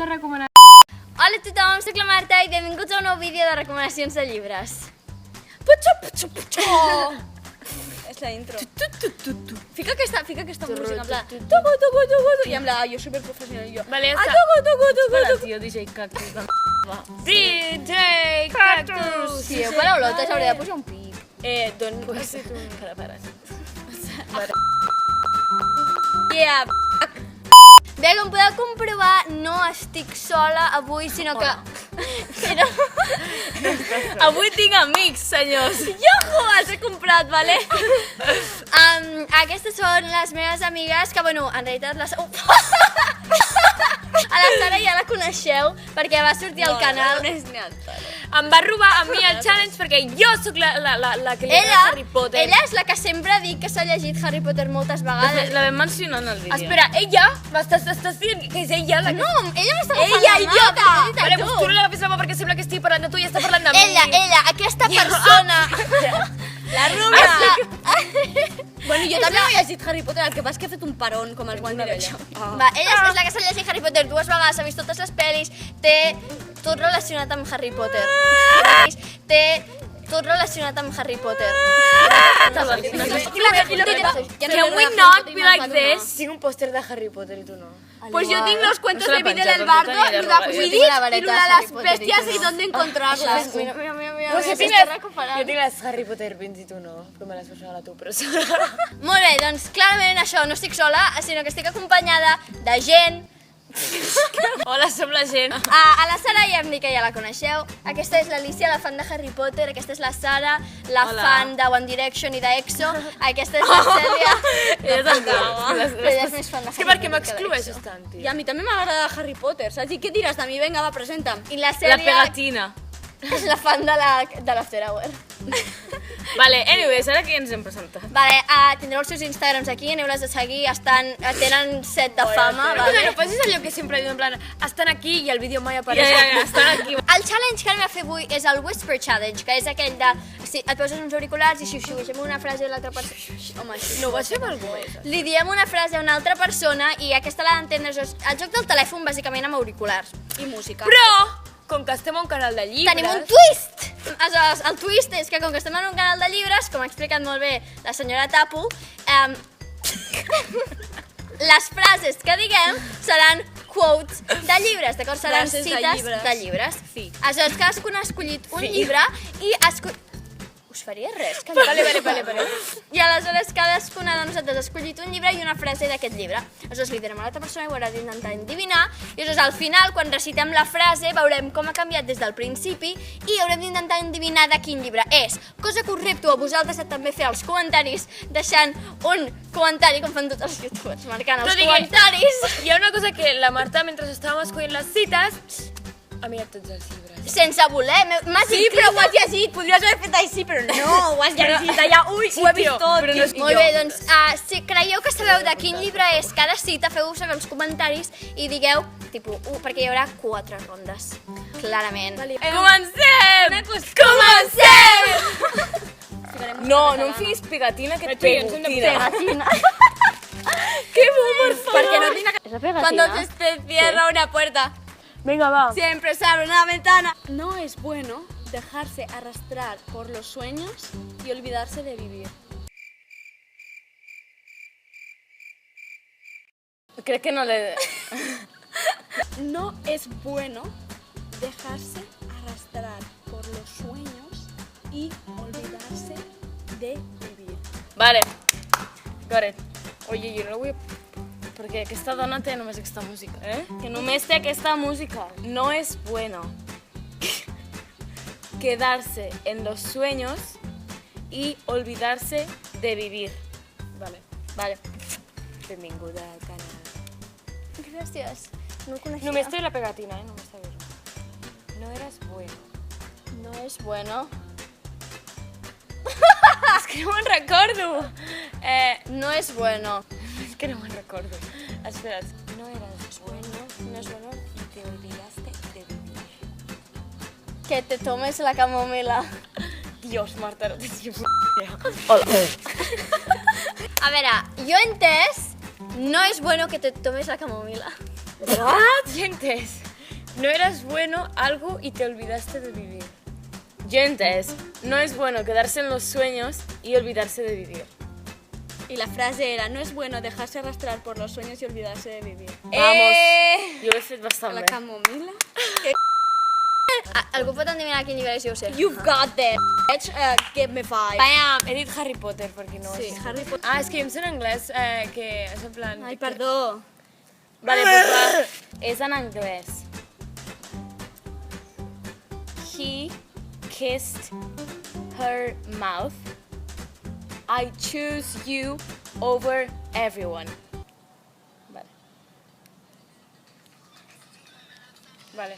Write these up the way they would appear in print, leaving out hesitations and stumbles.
de recomanar... Hola a tothom, soc la Marta i benvinguts a un nou vídeo de recomanacions de llibres. És la intro. Fica aquesta música, en plan... I en plan, jo superprofessional, jo... Vale, ja està. Espera, tio, DJ Cactus. DJ Cactus! Si heu paraulotes, hauria de pujar un pic. Doncs... Espera. Yeah! Bé, com podeu comprovar, no estic sola avui, sinó que... Avui tinc amics, senyors. Yoho, els he comprat, vale? Aquestes són les meves amigues, que, bueno, en realitat les... A la Sara ja la coneixeu, perquè va sortir al canal. Em va robar a mi el challenge perquè jo sóc la que li agrada Harry Potter. Ella és la que sempre dic que s'ha llegit Harry Potter moltes vegades. La vam mencionar en el vídeo. Espera, ella? M'estàs dient que és ella la que... No, ella m'està agafant Ella, la mà, idiota! però t'he dit a Vale, tu. pues tu no l'agafis la mà perquè sembla que estic parlant de tu i està parlant de mi. Ella, aquesta persona. La Runa! Bueno, jo també he llegit Harry Potter, el que passa és que he fet un peron, com el One Direction. Va, ella és la que s'ha llegit Harry Potter 2 vegades, ha vist totes les pel·lis, té tot relacionat amb Harry Potter. Can we not be like this? Tinc un pòster de Harry Potter i tu no. Pues yo tengo los cuentos No se de la Vida penja, del però Bardo, tota lo ella de roba. Quidditch Yo tengo la y vareta lo de de Harry las Potter y bestias tú y no. dónde encontrarlas. Jo tinc les Harry Potter pins i tu no, que me les vas regalar tu, però... Molt bé, doncs clarament això, no estic sola, sinó que estic acompanyada de gent. Hola, som la gent. A la Sara ja em dic que ja la coneixeu. Aquesta és l'Alicia, la fan de Harry Potter. Aquesta és la Sara, la Hola. fan de One Direction i d'EXO. Aquesta és la Cèlia. Ella també. Però ella és més fan de És que Harry perquè Potter que m'exclueixes d'EXO. tant, I tio. a mi també m'agrada Harry Potter, saps? I què diràs de mi? Vinga, va, presenta'm. I la La Cèlia pegatina. és la fan de l'After Hour. Vale, anyways, ara que ens hem presentat. Vale, tindreu els seus Instagrams aquí, aneu-les a seguir, tenen set de fama, No vale? facis allò que sempre diu, en plan, estan aquí i el vídeo mai apareix. Ja, estan aquí. El challenge que anem a fer avui és el Whisper Challenge, que és aquell de... Si et poses uns auriculars i xiu-xiuixem una frase a l'altra persona... Home, així No ho vaig fer amb algú més. li diem una frase a una altra persona i aquesta l'ha d'entendre. El joc del telèfon, bàsicament, amb auriculars. I música. Però, com que estem a un canal de llibres... Tenim un twist! Aleshores, el twist és que com que estem en un canal de llibres, com ha explicat molt bé la senyora Tapu, les frases que diguem seran quotes de llibres, d'acord? Seran Frases de cites llibres. de llibres. Sí. Aleshores, cadascun ha escollit un llibre i us faria res? Que Vale. I aleshores cadascuna de nosaltres ha escollit un llibre i una frase d'aquest llibre. Aleshores li direm a l'altra persona i ho haurà d'intentar endevinar i aleshores al final, quan recitem la frase, veurem com ha canviat des del principi i haurem d'intentar endevinar de quin llibre és. Cosa que us repto a vosaltres a també fer als comentaris, deixant un comentari, com fan tots els youtubers, marcant els comentaris. Hi ha una cosa que la Marta, mentre estàvem escollint les cites, ha mirat tots els llibres. Sense voler, m'has Sí, però ho has llegit, podries haver fet així, però no, ho has llegit allà, ui, ho he vist tot. però no és Molt bé, doncs, si creieu que sabeu de quin llibre és cada cita, feu-ho saber als comentaris i digueu, tipus, perquè hi haurà 4 rondes, clarament. Comencem! Comencem! No em fiquis pegatina que et pego, tira. Que bo, por favor. Perquè no tinc... Cuando se cierra una puerta, Vinga, va. siempre se abre una ventana. No es bueno dejarse arrastrar por los sueños y olvidarse de vivir. Crec que no l'he... No es bueno dejarse arrastrar por los sueños y olvidarse de vivir. Vale. Got it. Oye, jo no vull... Perquè aquesta dona té només aquesta música. Que només té aquesta música. No es bueno quedarse en los sueños y olvidarse de vivir. Vale. Benvinguda al canal. Gràcies. No ho coneixia. Només té la pegatina, només té això. No eres bueno. No és bueno. És que no me'n recordo. No és bueno. És que no me'n recordo. Espera't. No eres bueno y te olvidaste de vivir. Que te tomes la camomila. Dios, Marta, no tens ni puta idea. A veure, jo he entès, no és bueno que te tomes la camomila. What? Ja he entès. no eras bueno algo y te olvidaste de vivir. Yo entès, no es bueno quedarse en los sueños y olvidarse de vivir. Y la frase era, no es bueno dejarse arrastrar por los sueños y olvidarse de vivir. Vamos, jo ho he fet bastant La bé. camomila. Algú pot endevinar quin llibre és, jo ho sé. You've got this, bitch. Give me 5. Bam! He dit Harry Potter, per qui no ho Sí, sé. Harry Potter. Ah, és que jo em sé en anglès, que és en plan... Ai, perdó. Vale, pues va. És en anglès. He kissed her mouth. I choose you over everyone. Vale. Vale.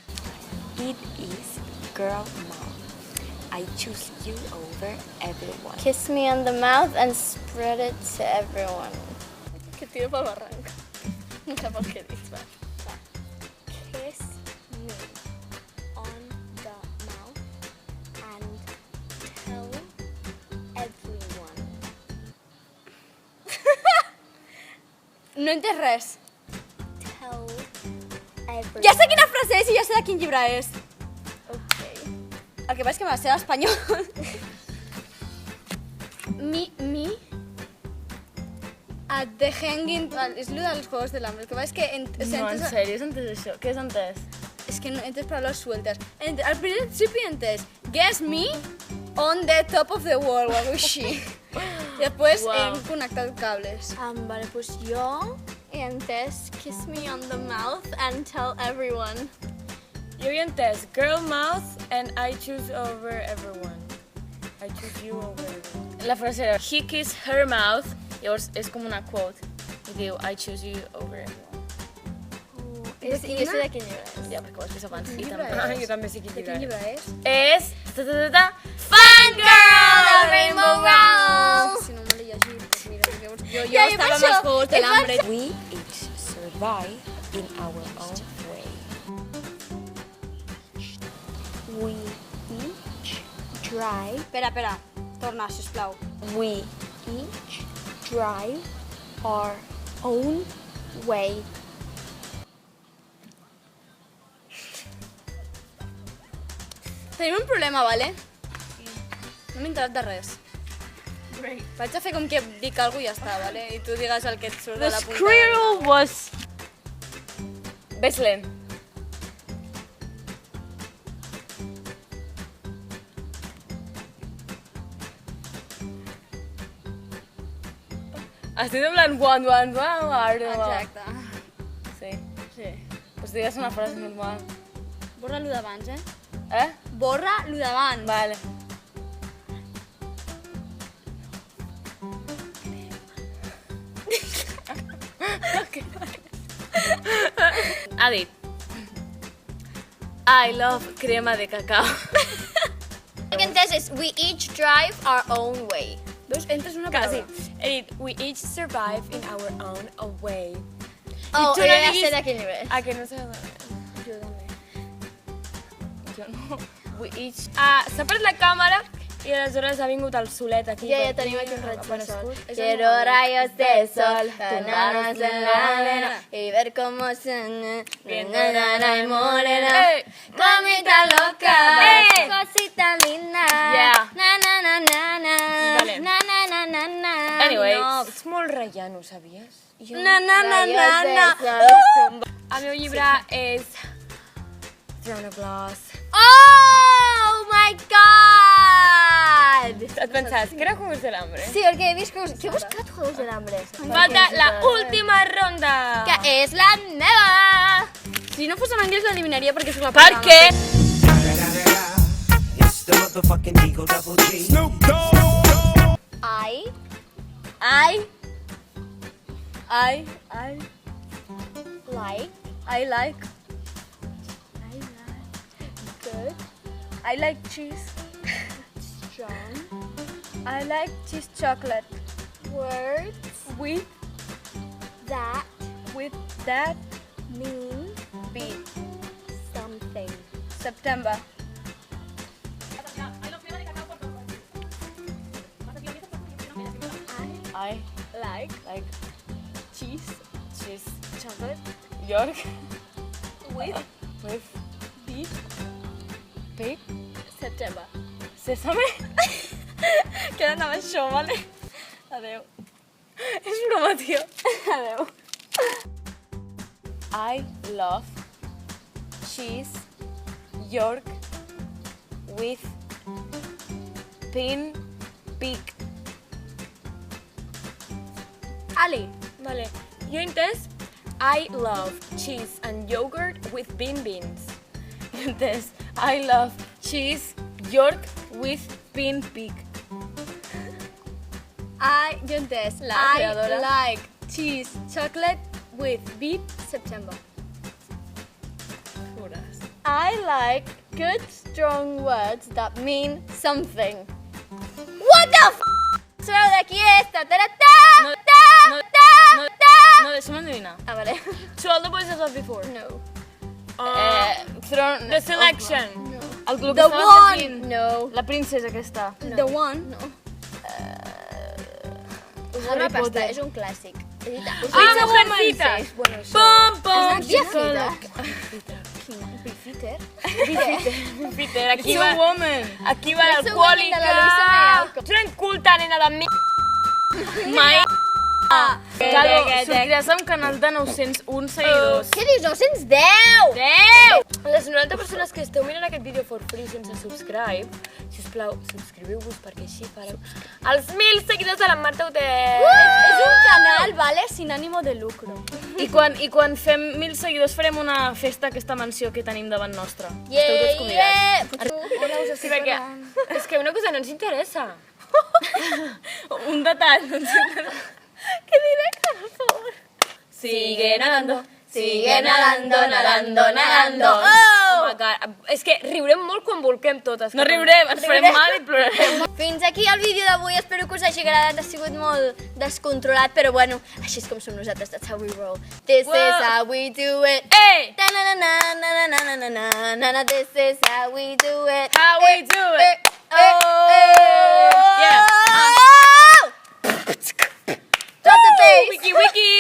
It is girl mouth. I choose you over everyone. Kiss me on the mouth and spread it to everyone. Que tiro pel barranc. No sap el que he dit, va. Kiss me on the mouth and tell everyone. No he entès res. Tell everyone. Ja sé quina frase és i ja sé de quin llibre és. Ok. El que passa és que me la sé en espanyol. Me at the hanging... És lo dels Juegos del Hambre. El que passa és que... No, en sèrio, has entès això? Què has entès? És que no he entès paraules sueltes. Al principi he entès guess me on the top of the world o alguna així. I després Wow. hem connectat cables. Vale, doncs jo he entès kiss me on the mouth and tell everyone. Jo havia entès girl mouth and I choose over everyone. I choose you over everyone. La frase era he kissed her mouth, llavors és com una quote, i diu I choose you over everyone. I jo sé de quin llibre és. Ja, perquè ho has vist abans. I llibre també, és? jo també sé quin De llibre quin llibre és? és. Fangirl de Rainbow Rowell! Si no me l'he llegit, doncs mira, llavors jo Ja, i estava per amb els això, Juegos del Hambre. We each survive in our own way. We each drive. Espera, torna, sisplau. We each drive our own way. Tenim un problema, vale? No m'he enterat de res. Vaig a fer com que dic alguna cosa i ja està, vale? I tu digues el que et surt The de la punta. squirrel was... Ves lent. Estic en plan Exacte. Sí. Sí. Pues digues una frase normal. Borra lo d'abans, eh? Eh? Borra lo d'abans. Vale. Ha dit I love crema de cacao. El que he entès és we each drive our own way. Veus? Entres una Quasi. paraula. He dit we each survive in our own way. Oh, tu jo no ja diguis- sé de quin llibre és. A que no sé d'on Jo també. Jo no. We each... S'ha pres la càmera i aleshores ha vingut el solet aquí. Ja per tenim aquí, aquí un raig de sol. aparegut. Quiero rayos de sol, tumbarnos en la arena y ver cómo se... y morena. Ey. Mamita loca, Ey. cosita linda. Yeah. Na na na na na. Vale. Na na na na na. Anyway, No. ets molt reiano, sabies? Jo... Na, na, na, na, na. El meu llibre és Throne of Glass. Oh my god! Et pensaves que era Juegos del Hambre? Sí, perquè he vist que he buscat Juegos del Hambre. Falta la última ronda. Que és la meva! Si no fos en anglès l'eliminaria perquè és una Per què? It's the motherfucking Eagle Double G. I like I like good I like cheese. strong I like cheese chocolate. words With that that mean be something. September. I Like like cheese cheese. chocolate York. with With beep. Beep. September. Sésame. Queda't amb això, vale? Adeu. És broma, tio. Adeu. I love cheese York with pin pig. Ali. Vale. Jo he entès I love cheese and yogurt with bean beans. Jo he entès I love cheese York with pin pig. Jo he entès. La I creadora. like cheese chocolate with beep September. Jures. I like good strong words that mean something. What the f***? Sabeu de qui és? Ta ta ta No, ta no, ta no. ta. No, deixa'm endevinar. Ah, vale. To all the boys I loved before. No. The selection. No. El que The estava one. sentint. No. La princesa aquesta. The one. No. Harry Potter. És un clàssic. Ah, Mujercitas. Bueno, això. Pom, pom. Has anat xocolata. Bifiter? Peter, aquí It's va... a woman. Aquí va It's a woman de la Luisa l'alcohòlica. Mayauco. Tu no en culta, nena de mi... Mai. Calo, sortiràs amb canal de 901 seguidors. Què dius? 910! 10! Les 90 persones que esteu mirant aquest vídeo for free sense subscribe, sisplau, subscriviu-vos perquè així fareu els 1.000 seguidors de la Marta Hotel. És un canal, vale, sin ánimo de lucro. I quan fem 1.000 seguidors farem una festa a aquesta mansió que tenim davant nostra. Esteu tots convidats. Hola, us Sí, perquè és que una cosa no ens interessa. Un detall, no ens interessa. Que directe, por favor. Sigue nadando, Sigue nadando, nadando, nadando. Oh my God. És que riurem molt quan volquem totes. No riurem, ens farem mal i plorarem. Fins aquí el vídeo d'avui, espero que us hagi agradat, ha sigut molt descontrolat, però bueno, així és com som nosaltres, that's how we roll. This is how we do it. Ei! Ta-na-na-na-na-na-na-na-na-na, this is how we do it. How we do it. Yeah. Drop the bass. Wiki, wiki!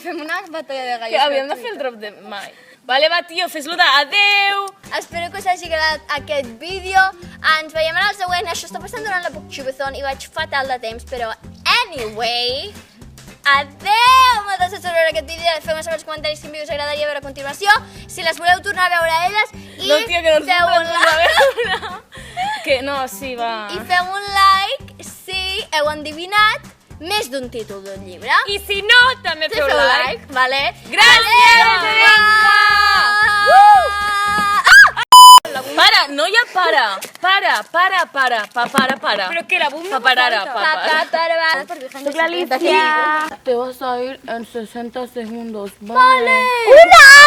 Fem una batalla de Que gallos. havíem de fer el drop de mai. Vale, va, tio, fes-lo de adeu! Espero que us hagi agradat aquest vídeo. Ens veiem en el següent. Això està passant durant la Booktubeathon i vaig fatal de temps, però anyway... Adeu! Moltes gràcies per veure aquest vídeo. Feu-me saber els comentaris quin vídeo us agradaria veure a continuació. Si les voleu tornar a veure elles. I No, tia, que no ens feu un podem tornar a like. veure. Que no, sí, va. I feu un like si heu endivinat més d'un títol d'un llibre. I si no, també Si feu like. vale? Gràcies! Para, no ja para. Para. Pero que la boom no Pa, Te vas a ir en 60 segundos. Vale. ¡Una!